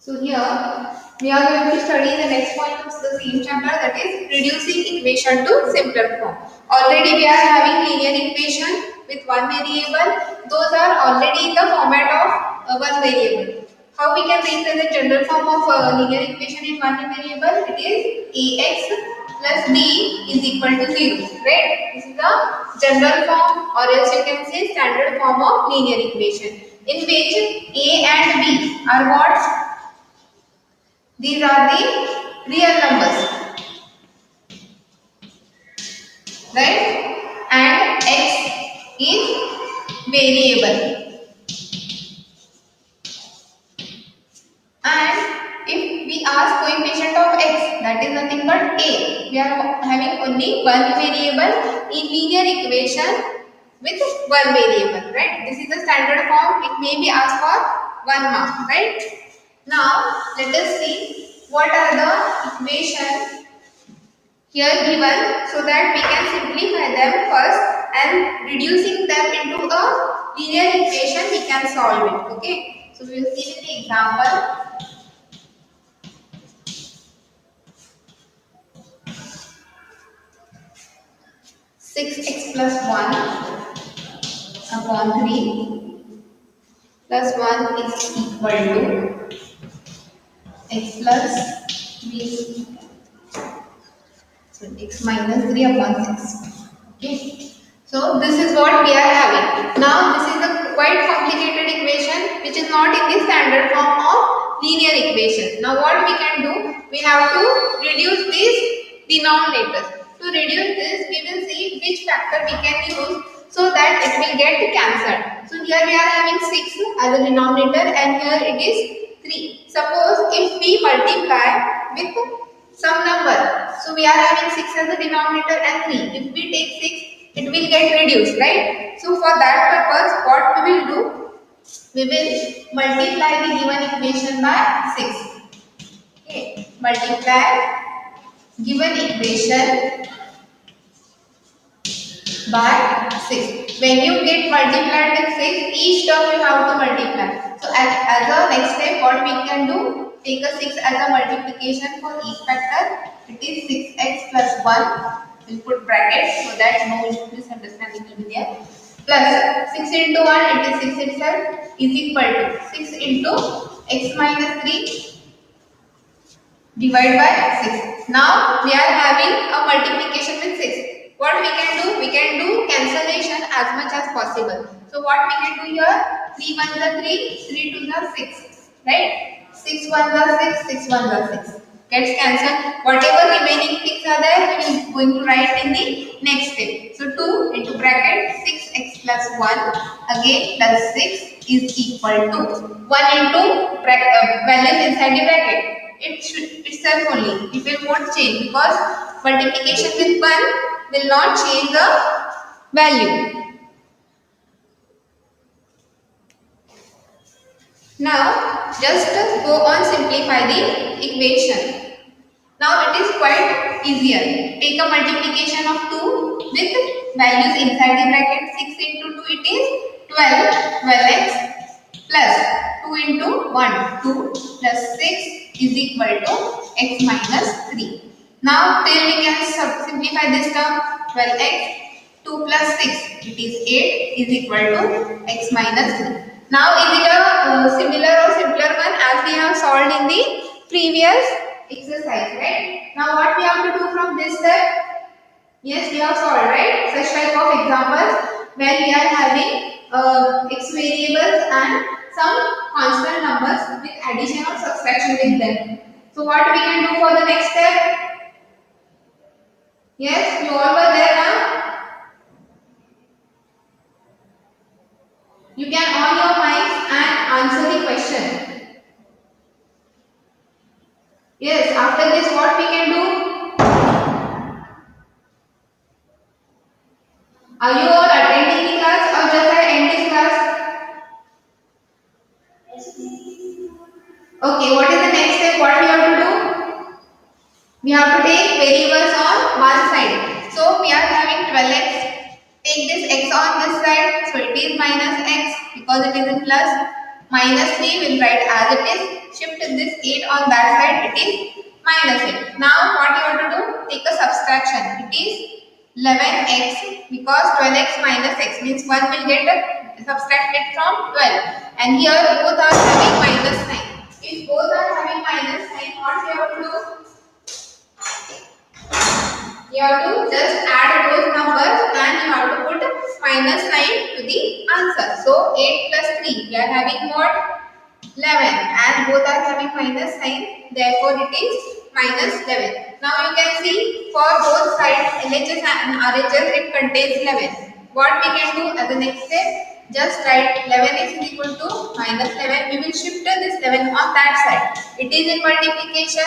So here we are going to study the next point of the same chapter, that is reducing equation to simpler form. Already we are having linear equation with one variable. Those are already in the format of one variable. How we can represent general form of linear equation in one variable? It is ax plus b is equal to 0. Right? This is the general form, or else you can say standard form of linear equation, in which a and b are what? These are the real numbers, right? And x is variable. And if we ask coefficient of x, that is nothing but a. We are having only one variable in linear equation with one variable, right? This is the standard form. It may be asked for 1 mark, right? Now let us see what are the equations here given, so that we can simplify them first, and reducing them into a linear equation we can solve it. Okay, so we will see with the example. 6x plus 1 upon 3 plus 1 is equal to x plus b, so x minus 3 upon 6. Okay. So this is what we are having. Now this is a quite complicated equation which is not in the standard form of linear equation. Now what we can do? We have to reduce these denominators. To reduce this, we will see which factor we can use so that it will get cancelled. So here we are having 6 as a denominator and here it is 3. Suppose if we multiply with some number, so we are having 6 as a denominator and 3. If we take 6, it will get reduced, right? So for that purpose, what we will do? We will multiply the given equation by 6. Okay, multiply given equation by 6. When you get multiplied with 6, each term you have to multiply. So as a next step, what we can do? Take a 6 as a multiplication for each factor. It is 6x plus 1. We'll put brackets so that no misunderstanding will be there. Plus 6 into 1, it is 6 itself, is equal to 6 into x minus 3 divided by 6. Now we are having a multiplication with 6. What we can do? We can do cancellation as much as possible. So what we can do here? 3 1 the 3, 3 2 the 6, right? 6 1 the 6, 6 1 the 6. Gets cancelled. Whatever remaining things are there, we will going to write in the next step. So 2 into bracket 6x plus 1 again plus 6 is equal to 1 into values inside the bracket. It should itself only. It will not change because multiplication with 1 will not change the value. Now just go on simplify the equation. Now it is quite easier. Take a multiplication of 2 with values inside the bracket. 6 into 2 it is 12. 12x plus 2 into 1 2 plus 6 is equal to x minus 3. Now till we can simplify this term. 12x 2 plus 6 it is 8 is equal to x minus 3. Now is it a similar or simpler one as we have solved in the previous exercise, right? Now what we have to do from this step? Yes, we have solved, right? Such type of examples where we are having x variables and some constant numbers with addition or subtraction with them. So what we can do for the next step? Yes, you all were there now. You can on your mics and answer the question. Yes, after this what we can do? Are you all attending the class or just I end this class? Okay, what is the next step? What we have to do? We have to take variables on one side. So we are having 12x. Take this x on this side. So it is minus x because it is in plus. Minus 3 will write as it is. Shift this 8 on that side, it is minus 8. Now what you have to do? Take a subtraction. It is 11x because 12x minus x means 1 will get subtracted from 12. And here both are having minus sign. If both are having minus sign, what you have to do? You have to just add those numbers and you have to put minus sign to the answer. So 8 plus 3, we are having what? 11, and both are having minus sign, therefore it is minus 11. Now you can see for both sides LHS and RHS it contains 11. What we can do as the next step? Just write 11 is equal to minus 11. We will shift this 11 on that side. It is in multiplication.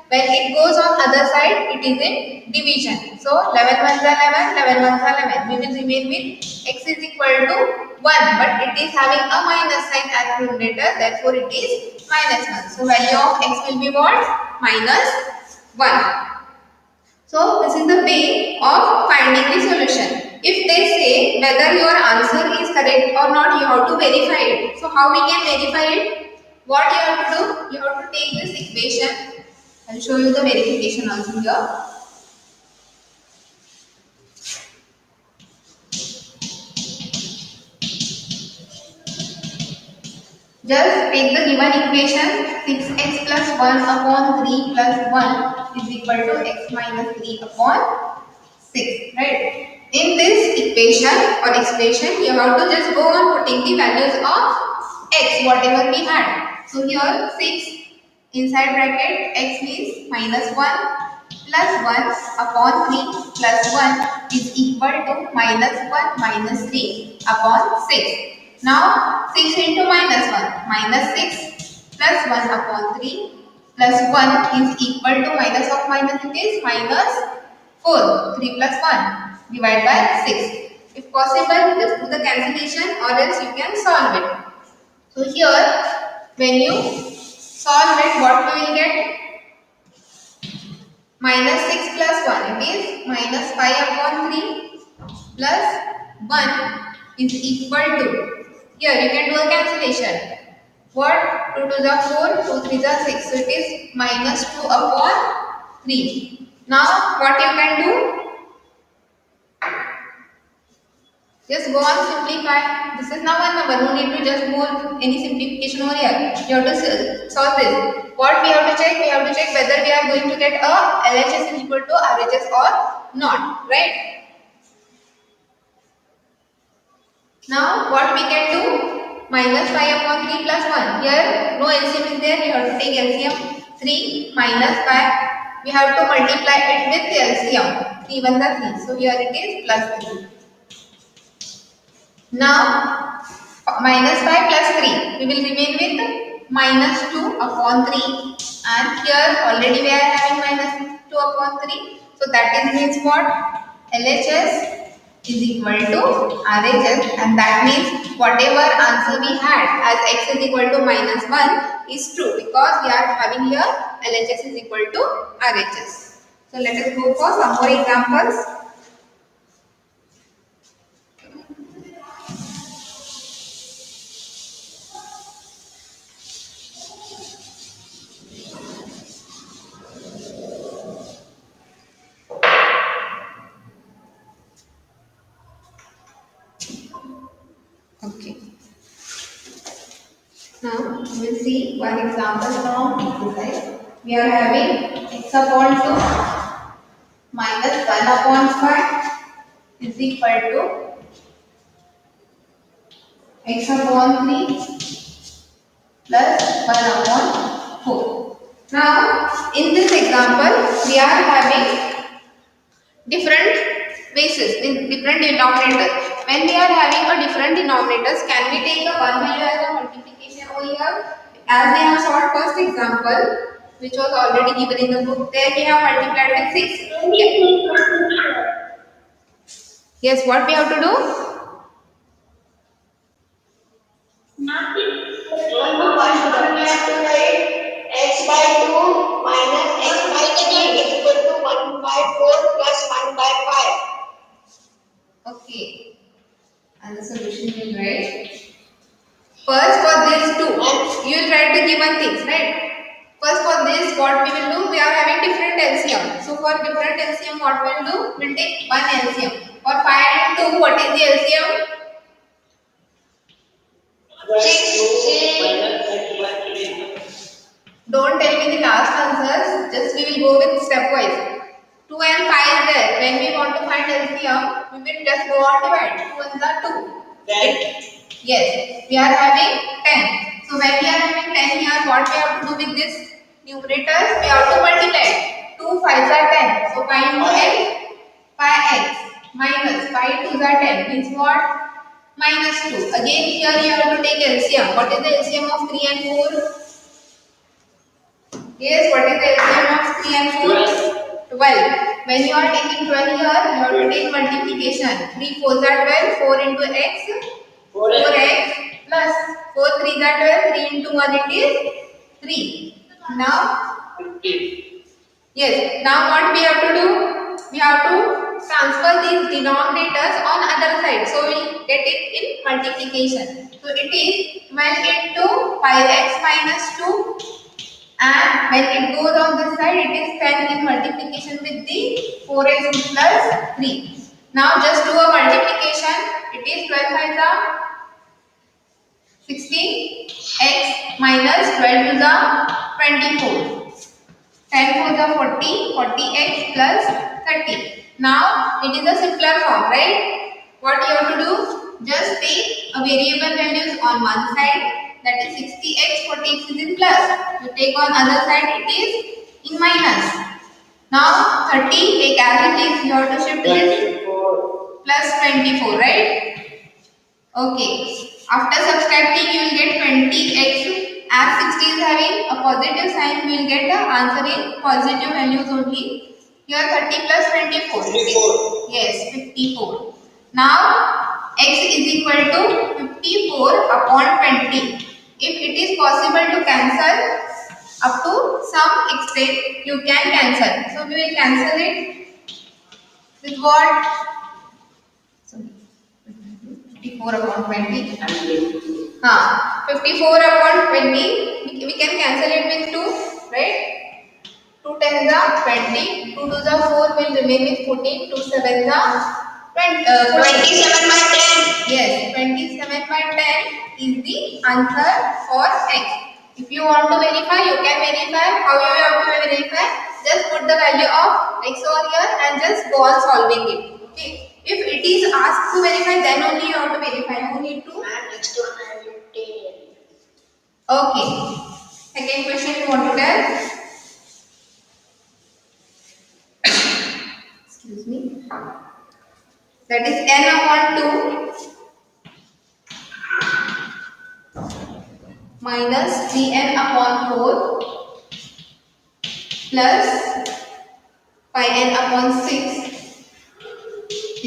When it goes on other side, it is in division. So 11 ones are 11, 11 ones are 11. We will remain with x is equal to 1, but it is having a minus sign at numerator, therefore it is minus 1. So value of x will be what? Minus 1. So this is the way of finding the solution. If they say whether your answer is correct or not, you have to verify it. So how we can verify it? What you have to do? You have to take this equation. I'll show you the verification also here. Just take the given equation 6x plus 1 upon 3 plus 1 is equal to x minus 3 upon 6, right? In this equation or expression, you have to just go on putting the values of x, whatever we had. So here 6 inside bracket x means minus 1 plus 1 upon 3 plus 1 is equal to minus 1 minus 3 upon 6. Now 6 into minus 1, minus 6 plus 1 upon 3 plus 1 is equal to minus of minus, it is minus 4. 3 plus 1 divided by 6. If possible, just do the cancellation or else you can solve it. So here when you solve it, what we will get? Minus 6 plus 1, it is minus 5 upon 3 plus 1 is equal to, here you can do a cancellation. What? 2 to the 4, 2 3 the 6, so it is minus 2 upon 3. Now what you can do? Just go on simplify. This is now one number. No need to just move any simplification over here. You have to solve this. What we have to check? We have to check whether we are going to get a LHS is equal to RHS or not. Right? Now what we can do? Minus 5 upon 3 plus 1. Here no LCM is there. We have to take LCM. 3 minus 5. We have to multiply it with LCM. 3 1 the 3. So here it is plus 3. Now minus 5 plus 3, we will remain with minus 2 upon 3, and here already we are having minus 2 upon 3. So that is means what? LHS is equal to RHS, and that means whatever answer we had as x is equal to minus 1 is true, because we are having here LHS is equal to RHS. So let us go for some more examples. Okay. Now we will see one example from exercise. We are having x upon 2 minus 1 upon 5 is equal to x upon 3 plus 1 upon 4. Now in this example we are having different bases in different denominators. When we are having a different denominators, can we take a one value as a multiplication over here? As we have solved first example, which was already given in the book, there we have multiplied with 6. Yes, what we have to do? Nothing. We have to write x by 2 minus x by 3 is equal to 1 by 4 plus 1 by 5. Okay. And the solution you will write. First for these two, you will write the given things, right? First for this, what we will do, we are having different LCM. So for different LCM, what we will do, we'll take one LCM. For 5 and 2, what is the LCM? 60. Don't tell me the last answers, just we will go with stepwise. 2 and 5 is there. When we want to find LCM, we will just go on divide. 2 and the 2. 10. Yes, we are having 10. So when we are having 10 here, what we have to do with this numerators? We have to multiply. 2 5s are 10. So 5 into x, 5x minus 5 2s are 10. Means what? Minus 2. Again here you have to take LCM. What is the LCM of 3 and 4? Yes, what is the LCM of 3 and 4? 12. When you are taking 12 here, you have to take multiplication. 3 4s are 12. 4 into x. 4x plus 4 3s are 12. 3 into 1 it is 3. Now, 50. yes, now what we have to do? We have to transfer these denominators on other side. So, we will get it in multiplication. So, it is 12 into 5x minus 2. And when it goes on this side, it is 10 in multiplication with the 4x plus 3. Now just do a multiplication. It is 12 5 the 60, x minus 12 to the 24. 10 for the 40, 40x plus 30. Now it is a simpler form, right? What you have to do? Just take a variable values on one side, that is 60x, 40x is in plus. You take on other side, it is in minus. Now 30, take as it is, you have to shift this 24. plus 24, right? Okay. After subtracting, you will get 20x. As 60 is having a positive sign, we will get the answer in positive values only. Here 30 plus 24. 54. Yes, 54. Now, x is equal to 54 upon 20. If it is possible to cancel up to some extent, you can cancel. So, we will cancel it with what? Sorry. 54 upon 20. 54 upon 20. We can cancel it with 2, right? 2 10s are 20. 2 2s are 4 will remain with 14. 2 7s are 14. 27 by 10. Yes, 27 by 10 is the answer for x. If you want to verify, you can verify. How you have to verify? Just put the value of x over here and just go on solving it. Okay. If it is asked to verify, then only you have to verify. No need to. And next one I will take. Okay. Second question you want to tell? Excuse me. That is n upon 2 minus 3n upon 4 plus 5n upon 6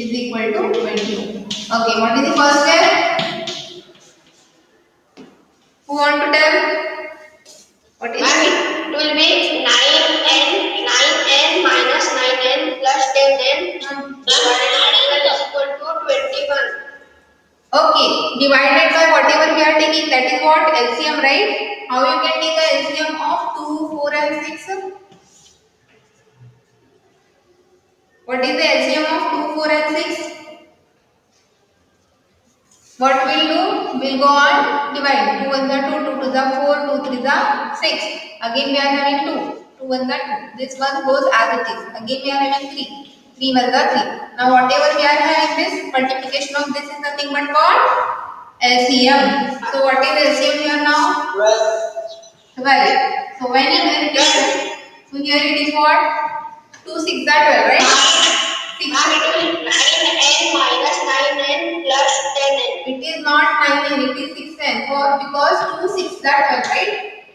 is equal to 20. Okay, what is the first step? Who want to tell? What is it? It will be 9n minus 9n plus 10n divided by 12 is equal to 21. Okay, divided by whatever we are taking, that is what? LCM, right? How you can take the LCM of 2, 4 and 6? What is the LCM of 2, 4 and 6? What we'll do? We'll go on divide. 2 1 the 2, 2 2 the 4, 2 3 the 6. Again we are having 2. 2 1 the 2. This one goes as it is. Again we are having 3. 3 1 the 3. Now whatever we are having this, multiplication of this is nothing but what? LCM. So what is LCM here now? 12. So when you will it, so here it is what? 2 6 are 12, right? 6. And it will be 9n minus 9n plus 10n. It is not 9n, it is 6n. For because 2 6 are 12, right?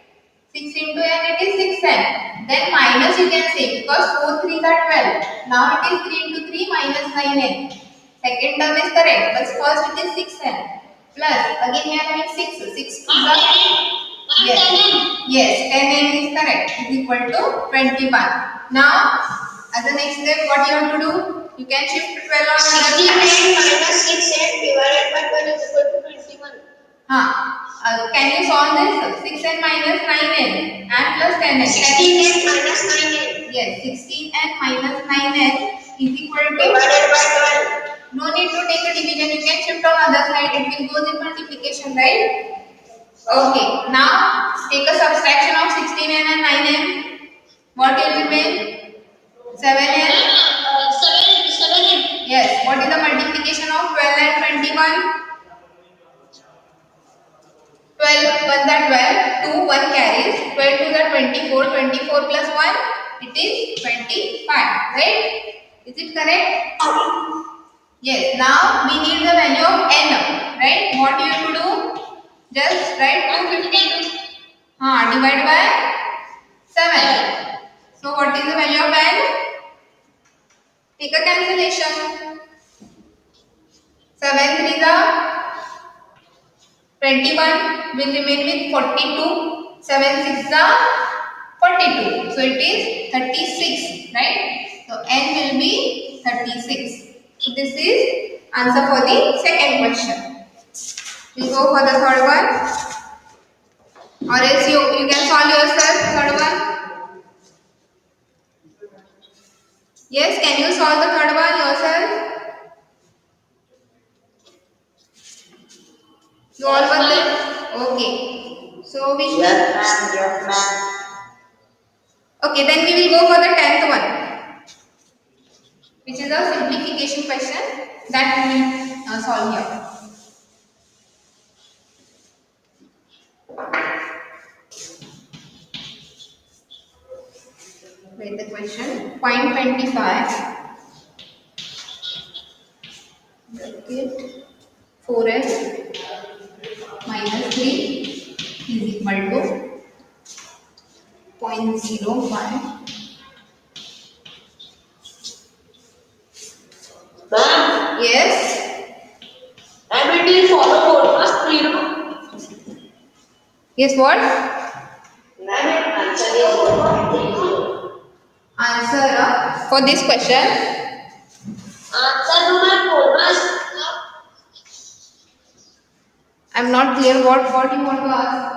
6 into n it is 6n. Then minus you can say because 4 3s are 12. Now it is 3 into 3 minus 9n. Second term is correct, but first it is 6n. Plus again we are having 6. 6 to the yes. Yes, 10n is correct. Is equal to 21. Now as the next step, what you have to do? You can shift 12 on the other 16n minus 6n divided by 12 is equal to 21. Can you solve this? 6n minus 9n and plus 10n. 16n minus 9n. Yes, 16n minus 9n is equal to. Divided by 12. No need to take a division. You can shift on other side. It will go in multiplication, right? Okay. Now take a subtraction of 16n and 9n. What will remain? 7n. 7n. Yes. What is the multiplication of 12 and 21? 12 1 are 12, 2 1 carries, 12 2 are 24, 24 plus 1 it is 25, right? Is it correct? Yes. Now we need the value of n, right? What you have to do? Just write 252. Divide by 7. So what is the value of n? Take a cancellation. 7 3 are 21 will remain with 42. 7 6 are 42. So it is 36, right? So n will be 36. So this is answer for the second question. We'll go for the third one. Or else you can solve yourself third one. Yes, can you solve the third one yourself? You all were there? Okay. So we Yes, ma'am. Okay, then we will go for the 10th one, which is a simplification question that we will solve here. Write the question. Point 25. Bracket 4s minus 3 is equal to 0.05. Ma'am, Yes. it will follow forecast zero. Yes, what? Ma'am, actually forecast Answer for this question. answer to my forecast. I'm not clear what you want to ask.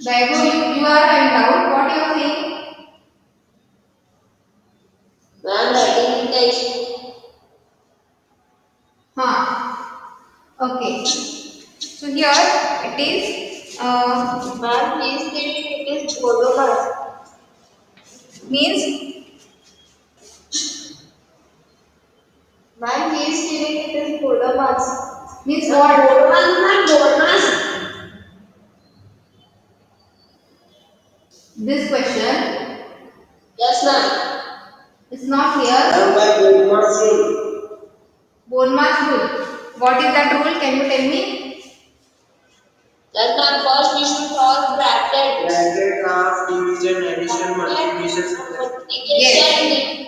Vago, you are having doubt. What you are saying? Ma'am, writing intention. Okay. So here it is Ma'am, please stating it is Godomas. means Ma'am, please stating it is Godomas. means what? Godomas. This question Yes, ma'am. is not clear. Bonema's rule. What is that rule? Can you tell me? Yes, ma'am. First we should solve bracket. Bracket, half, division, addition, multiplication. Multiplication.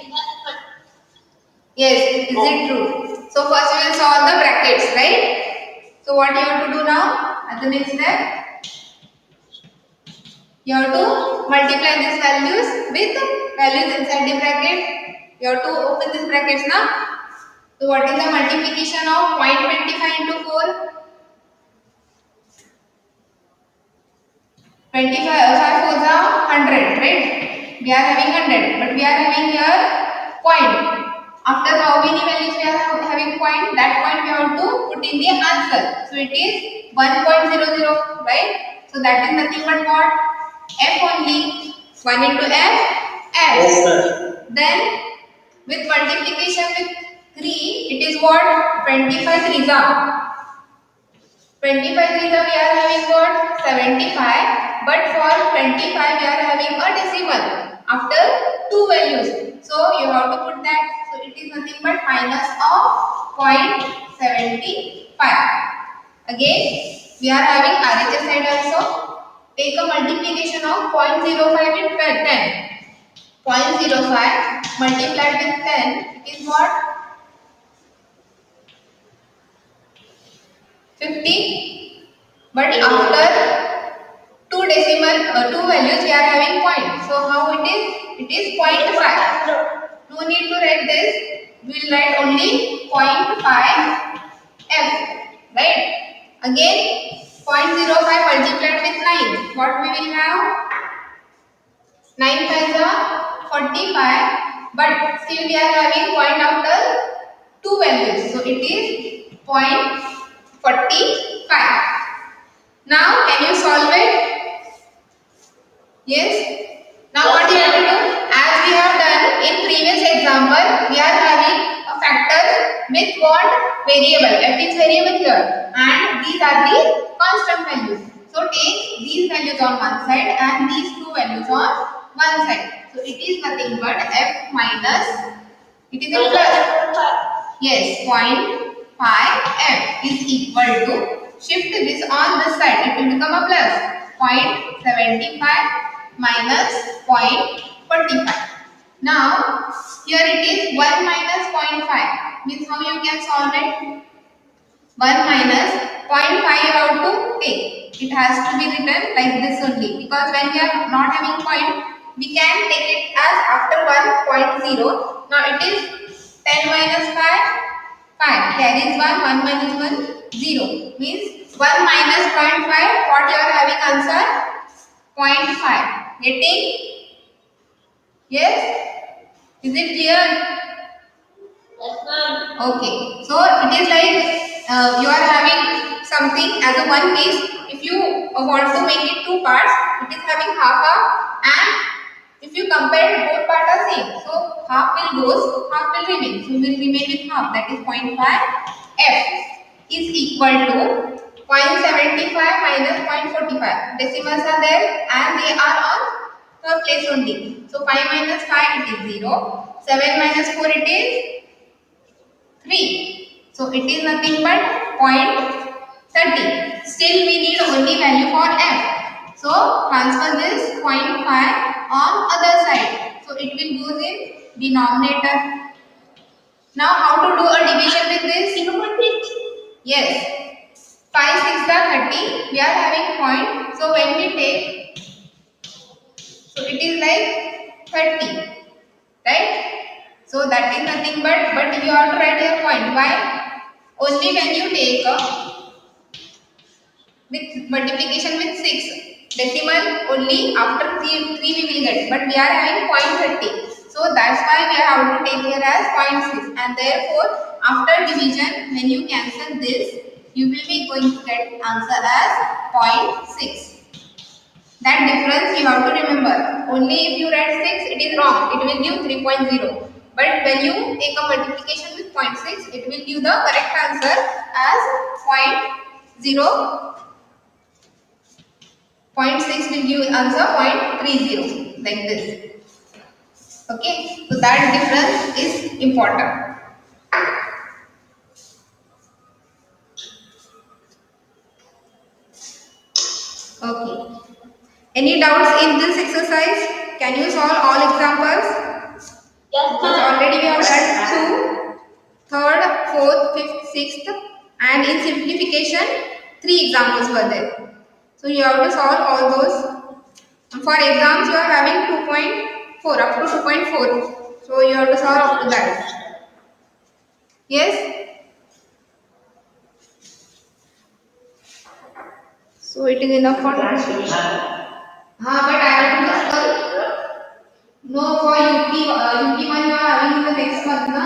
Yes. Is it true? So first we will solve the brackets, right? So what you have to do now? At the next step, you have to multiply these values with values inside the bracket. You have to open these brackets now. So what is the multiplication of 0.25 into 4? 25, 5 4s are 100, right? We are having 100, but we are having here point. After how many values we are having point? That point we have to put in the answer. So it is 1.00, right? So that is nothing but what? F only. 1 into F, F. Yes, sir. Then with multiplication with 3, it is what? 25 3s are. 25 3s we are having what? 75. But for 25 we are having a decimal after two values. So you have to put that. So it is nothing but minus of 0.75. Again, we are having RHS side also. Take a multiplication of 0.05 with 10. 0.05 multiplied with 10 is what? 50. But after two values we are having point. So how it is? It is 0.5. No need to write this. we will write only 0.5 f, right? Again 0.05 multiplied with 9. What we will have? 9 5 are 45, but still we are having point after two values. So it is 0.45. Now can you solve it? Yes. Now what you have to do? As we have done in previous example, we are having a factor with what? Variable. F is variable here, and these are the constant values. So take these values on one side and these two values on one side. So it is nothing but f minus, it is in plus. Yes, 0.5 f is equal to, shift this on this side, it will become a plus. 0.75 minus 0.45. Now here it is 1 minus 0.5, means how you can solve it? 1 minus 0.5 how to take? It has to be written like this only, because when we are not having point, we can take it as after 1.0. Now it is 10 minus 5, 5. Carries 1, 1 minus 1, 0. Means 1 minus 0.5, what you are having answer? 0.5. Getting? Yes? Is it clear? Okay, so it is like you are having something as a one piece. If you want to make it two parts, it is having half, and if you compare both parts are same, so half will goes, half will remain. So will remain with half, that is 0.5 f is equal to 0.75 minus 0.45. Decimals are there and they are on third place only. So 5 minus 5 it is 0. 7 minus 4 it is 3. So it is nothing but 0.30. Still we need only value for f. So transfer this 0.5 on other side. So it will go in denominator. Now how to do a division with this? Yes. 5 6 are 30. We are having point. So when we take, so it is like 30. Right? So that is nothing but you have to write your point. Why? Only when you take with multiplication with 6 decimal, only after 3 we will get, but we are having 0.30. So that's why we have to take here as 0.6, and therefore after division when you cancel this, you will be going to get answer as 0.6. That difference you have to remember. Only if you write 6, it is wrong. It will give 3.0. But when you take a multiplication with 0.6, it will give the correct answer as 0.0. 0.6 will give answer 0.30, like this. Okay. So that difference is important. Okay. Any doubts in this exercise? Can you solve all examples? Because already we have done 2, third, fourth, fifth, sixth, and in simplification, 3 examples were there. So you have to solve all those. For exams, you are having 2.4 up to 2.4. So you have to solve up to that. Yes. So it is enough for but I have to discuss. No, for UP, UP one you are having in the next month, na?